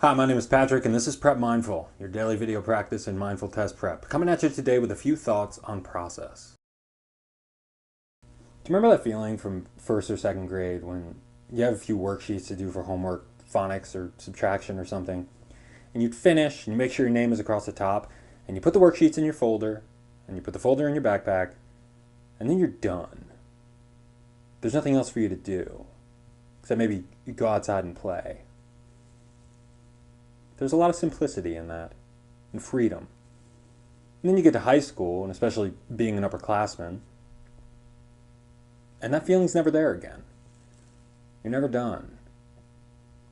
Hi, my name is Patrick, and this is Prep Mindful, your daily video practice in mindful test prep. Coming at you today with a few thoughts on process. Do you remember that feeling from first or second grade when you have a few worksheets to do for homework, phonics or subtraction or something, and you'd finish and you make sure your name is across the top, and you put the worksheets in your folder, and you put the folder in your backpack, and then you're done. There's nothing else for you to do, except maybe you go outside and play. There's a lot of simplicity in that, and freedom. And then you get to high school, and especially being an upperclassman, and that feeling's never there again. You're never done.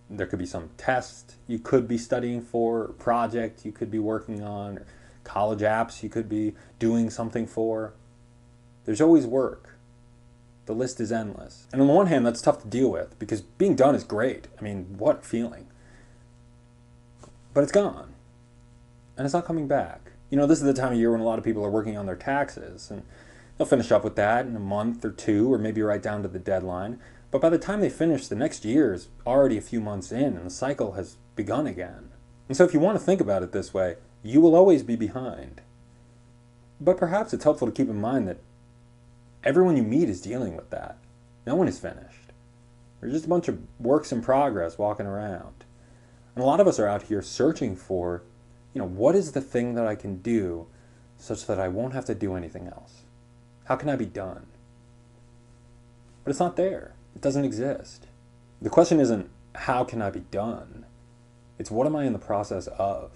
There could be some test you could be studying for, project you could be working on, or college apps you could be doing something for. There's always work. The list is endless. And on the one hand, that's tough to deal with, because being done is great. I mean, what feeling? But it's gone. And it's not coming back. You know, this is the time of year when a lot of people are working on their taxes, and they'll finish up with that in a month or two, or maybe right down to the deadline. But by the time they finish, the next year is already a few months in, and the cycle has begun again. And so if you want to think about it this way, you will always be behind. But perhaps it's helpful to keep in mind that everyone you meet is dealing with that. No one is finished. There's just a bunch of works in progress walking around. And a lot of us are out here searching for, what is the thing that I can do such that I won't have to do anything else? How can I be done? But it's not there. It doesn't exist. The question isn't, how can I be done? It's, what am I in the process of?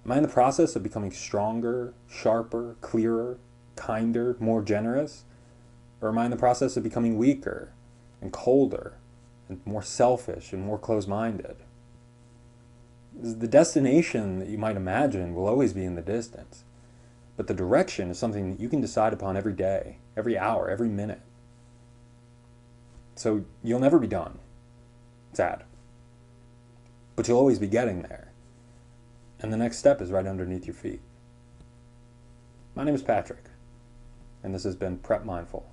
Am I in the process of becoming stronger, sharper, clearer, kinder, more generous? Or am I in the process of becoming weaker and colder and more selfish and more closed-minded? The destination that you might imagine will always be in the distance, but the direction is something that you can decide upon every day, every hour, every minute. So you'll never be done. Sad. But you'll always be getting there. And the next step is right underneath your feet. My name is Patrick, and this has been Prep Mindful.